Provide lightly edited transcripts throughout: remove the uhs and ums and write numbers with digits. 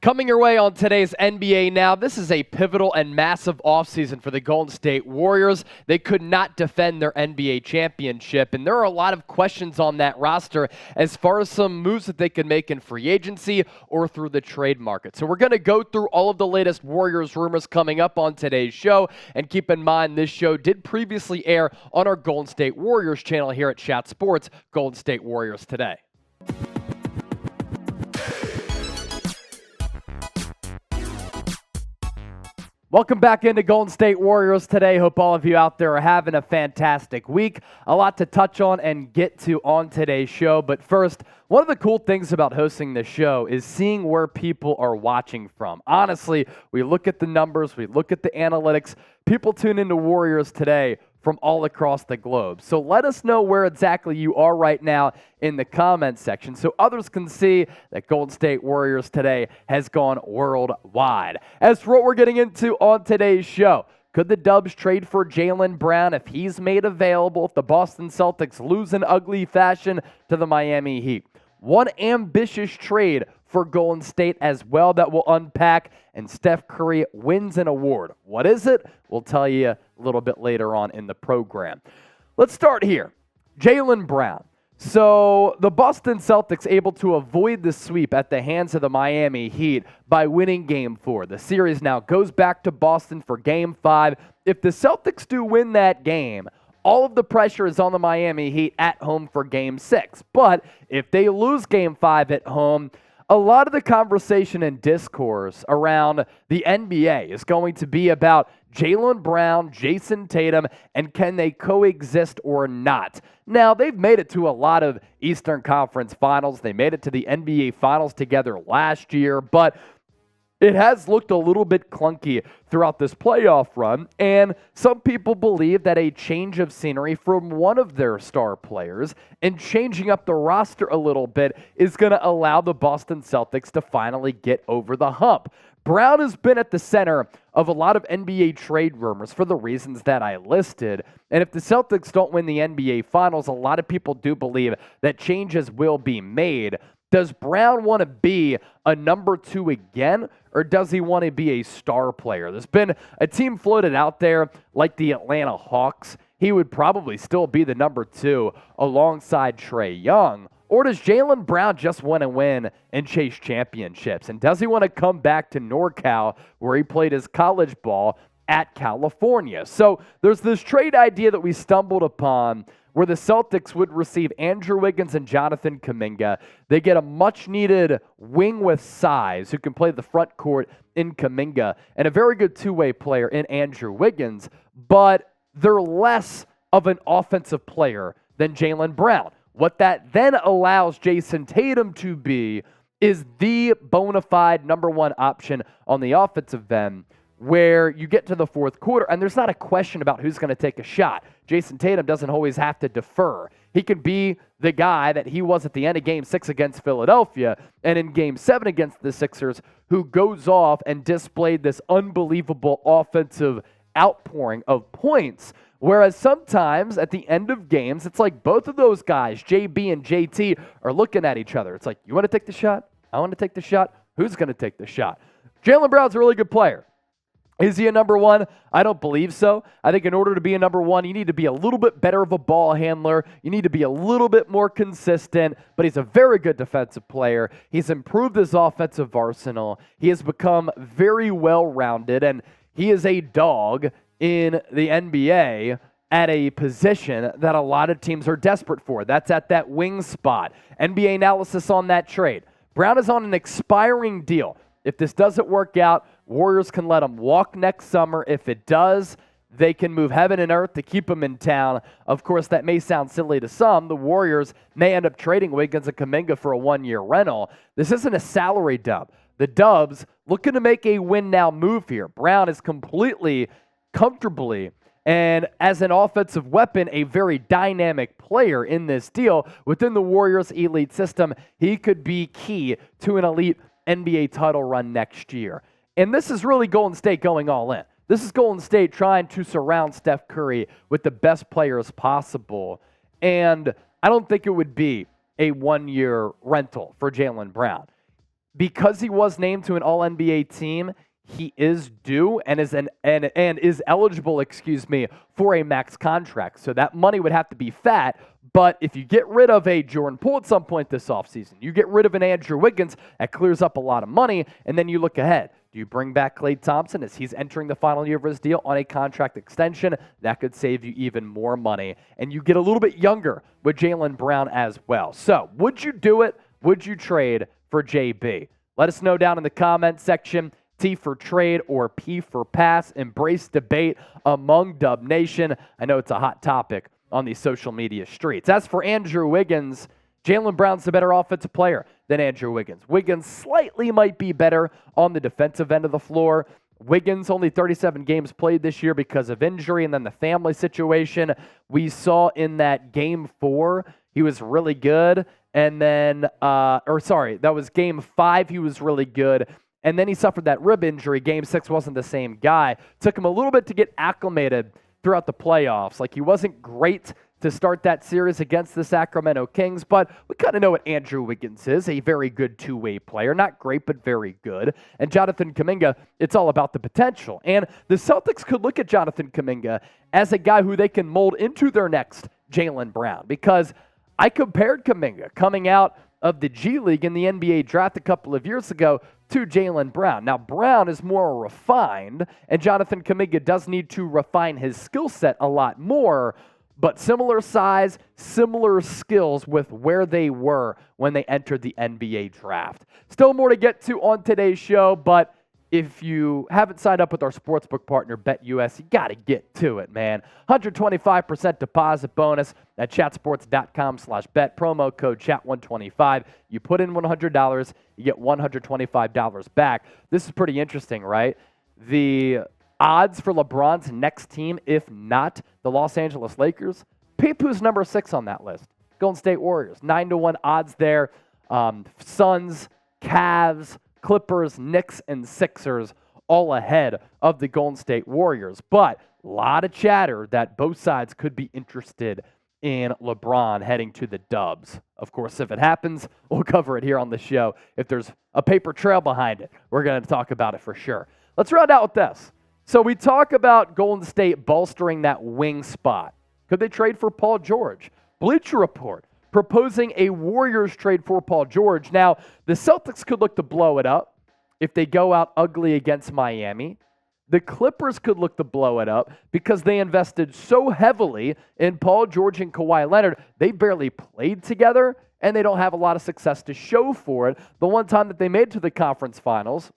Coming your way on today's NBA Now, this is a pivotal and massive offseason for the Golden State Warriors. They could not defend their NBA championship, and there are a lot of questions on that roster as far as some moves that they could make in free agency or through the trade market. So we're going to go through all of the latest Warriors rumors coming up on today's show, and keep in mind this show did previously air on our Golden State Warriors channel here at Chat Sports, Golden State Warriors Today. Welcome back into Golden State Warriors Today. Hope all of you out there are having a fantastic week. A lot to touch on and get to on today's show. But first, one of the cool things about hosting this show is seeing where people are watching from. Honestly, we look at the numbers, we look at the analytics. People tune into Warriors Today from all across the globe. So let us know where exactly you are right now in the comments section so others can see that Golden State Warriors Today has gone worldwide. As for what we're getting into on today's show, could the Dubs trade for Jaylen Brown if he's made available if the Boston Celtics lose in ugly fashion to the Miami Heat? One ambitious trade for Golden State as well that we'll unpack, and Steph Curry wins an award. What is it? We'll tell you a little bit later on in the program. Let's start here. Jaylen Brown. So the Boston Celtics able to avoid the sweep at the hands of the Miami Heat by winning Game 4. The series now goes back to Boston for Game 5. If the Celtics do win that game, all of the pressure is on the Miami Heat at home for Game 6. But if they lose Game 5 at home, a lot of the conversation and discourse around the NBA is going to be about Jaylen Brown, Jason Tatum, and can they coexist or not. Now, they've made it to a lot of Eastern Conference Finals. They made it to the NBA Finals together last year, but it has looked a little bit clunky throughout this playoff run, and some people believe that a change of scenery from one of their star players and changing up the roster a little bit is going to allow the Boston Celtics to finally get over the hump. Brown has been at the center of a lot of NBA trade rumors for the reasons that I listed, and if the Celtics don't win the NBA Finals, a lot of people do believe that changes will be made. Does Brown want to be a number 2 again, or does he want to be a star player? There's been a team floated out there like the Atlanta Hawks. He would probably still be the number 2 alongside Trae Young. Or does Jaylen Brown just want to win and chase championships? And does he want to come back to NorCal where he played his college ball at California? So there's this trade idea that we stumbled upon where the Celtics would receive Andrew Wiggins and Jonathan Kuminga. They get a much-needed wing with size who can play the front court in Kuminga and a very good two-way player in Andrew Wiggins, but they're less of an offensive player than Jaylen Brown. What that then allows Jason Tatum to be is the bona fide number 1 option on the offensive end, where you get to the fourth quarter and there's not a question about who's going to take a shot. Jason Tatum doesn't always have to defer. He can be the guy that he was at the end of Game 6 against Philadelphia and in Game 7 against the Sixers, who goes off and displayed this unbelievable offensive outpouring of points. Whereas sometimes at the end of games, it's like both of those guys, JB and JT, are looking at each other. It's like, you want to take the shot? I want to take the shot. Who's going to take the shot? Jaylen Brown's a really good player. Is he a number 1? I don't believe so. I think in order to be a number 1, you need to be a little bit better of a ball handler. You need to be a little bit more consistent, but he's a very good defensive player. He's improved his offensive arsenal. He has become very well-rounded, and he is a dog in the NBA at a position that a lot of teams are desperate for. That's at that wing spot. NBA analysis on that trade. Brown is on an expiring deal. If this doesn't work out, Warriors can let him walk next summer. If it does, they can move heaven and earth to keep him in town. Of course, that may sound silly to some. The Warriors may end up trading Wiggins and Kuminga for a 1-year rental. This isn't a salary dump. The Dubs looking to make a win-now move here. Brown is completely, comfortably, and as an offensive weapon, a very dynamic player in this deal. Within the Warriors' elite system, he could be key to an elite NBA title run next year. And this is really Golden State going all in. This is Golden State trying to surround Steph Curry with the best players possible. And I don't think it would be a 1-year rental for Jaylen Brown. because he was named to an All-NBA team, he is due and is eligible, for a max contract. So that money would have to be fat. But if you get rid of a Jordan Poole at some point this offseason, you get rid of an Andrew Wiggins, that clears up a lot of money, and then you look ahead. Do you bring back Klay Thompson as he's entering the final year of his deal on a contract extension? That could save you even more money. And you get a little bit younger with Jaylen Brown as well. So would you do it? Would you trade for JB? Let us know down in the comments section. T for trade or P for pass. Embrace debate among Dub Nation. I know it's a hot topic on these social media streets. As for Andrew Wiggins, Jaylen Brown's the better offensive player than Andrew Wiggins. Wiggins slightly might be better on the defensive end of the floor. Wiggins only 37 games played this year because of injury and then the family situation. We saw in that Game 4, he was really good. And then, that was Game 5, he was really good. And then he suffered that rib injury. Game 6 wasn't the same guy. Took him a little bit to get acclimated throughout the playoffs. Like, he wasn't great to start that series against the Sacramento Kings, but we kind of know what Andrew Wiggins is, a very good two-way player. Not great, but very good. And Jonathan Kuminga, it's all about the potential. And the Celtics could look at Jonathan Kuminga as a guy who they can mold into their next Jaylen Brown, because I compared Kuminga coming out of the G League in the NBA draft a couple of years ago to Jaylen Brown. Now, Brown is more refined, and Jonathan Kuminga does need to refine his skill set a lot more, but similar size, similar skills with where they were when they entered the NBA draft. Still more to get to on today's show, but if you haven't signed up with our sportsbook partner, BetUS, you got to get to it, man. 125% deposit bonus at chatsports.com/bet. Promo code chat125. You put in $100, you get $125 back. This is pretty interesting, right? The odds for LeBron's next team, if not the Los Angeles Lakers, peep who's number 6 on that list. Golden State Warriors, 9-1 odds there. Suns, Cavs, Clippers, Knicks, and Sixers all ahead of the Golden State Warriors. But a lot of chatter that both sides could be interested in LeBron heading to the Dubs. Of course, if it happens, we'll cover it here on the show. If there's a paper trail behind it, we're going to talk about it for sure. Let's round out with this. So we talk about Golden State bolstering that wing spot. Could they trade for Paul George? Bleacher Report proposing a Warriors trade for Paul George. Now, the Celtics could look to blow it up if they go out ugly against Miami. The Clippers could look to blow it up because they invested so heavily in Paul George and Kawhi Leonard. They barely played together, and they don't have a lot of success to show for it. The one time that they made it to the conference finals,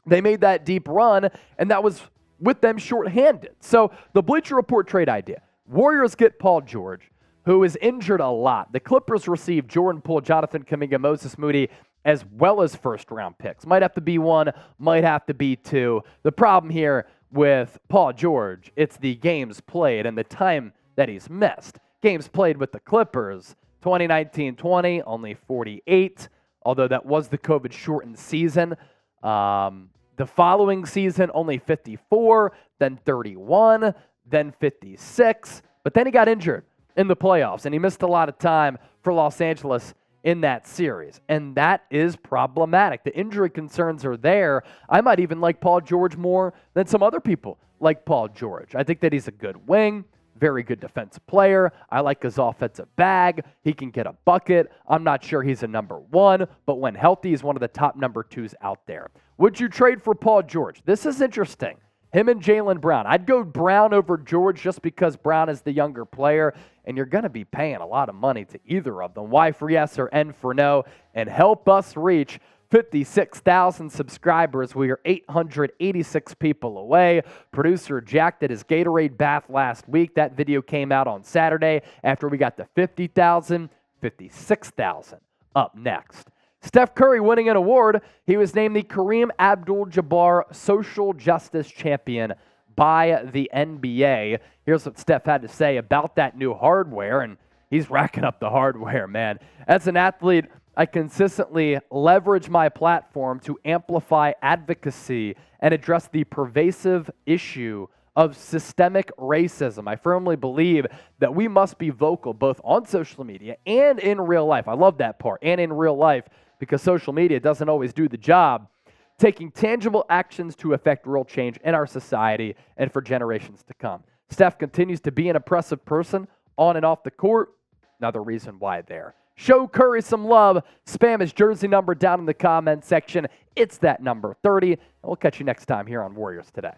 they made that deep run, and that was with them shorthanded. So the Bleacher Report trade idea. Warriors get Paul George, who is injured a lot. The Clippers received Jordan Poole, Jonathan Kuminga, Moses Moody, as well as first-round picks. Might have to be 1, might have to be 2. The problem here with Paul George, it's the games played and the time that he's missed. Games played with the Clippers, 2019-20, only 48, although that was the COVID-shortened season. The following season, only 54, then 31, then 56, but then he got injured in the playoffs, and he missed a lot of time for Los Angeles in that series, and that is problematic. The injury concerns are there. I might even like Paul George more than some other people like Paul George. I think that he's a good wing, very good defensive player. I like his offensive bag. He can get a bucket. I'm not sure he's a number 1, but when healthy, he's one of the top number 2s out there. Would you trade for Paul George? This is interesting. Him and Jaylen Brown. I'd go Brown over George just because Brown is the younger player, and you're going to be paying a lot of money to either of them. Y for yes or N for no, and help us reach 56,000 subscribers. We are 886 people away. Producer Jack did his Gatorade bath last week. That video came out on Saturday after we got to 50,000, 56,000 up next. Steph Curry winning an award. He was named the Kareem Abdul-Jabbar Social Justice Champion by the NBA. Here's what Steph had to say about that new hardware, and he's racking up the hardware, man. As an athlete, I consistently leverage my platform to amplify advocacy and address the pervasive issue of systemic racism. I firmly believe that we must be vocal both on social media and in real life. I love that part, and in real life, because social media doesn't always do the job, taking tangible actions to affect real change in our society and for generations to come. Steph continues to be an impressive person on and off the court. Another reason why there. Show Curry some love. Spam his jersey number down in the comment section. It's that number 30. And we'll catch you next time here on Warriors Today.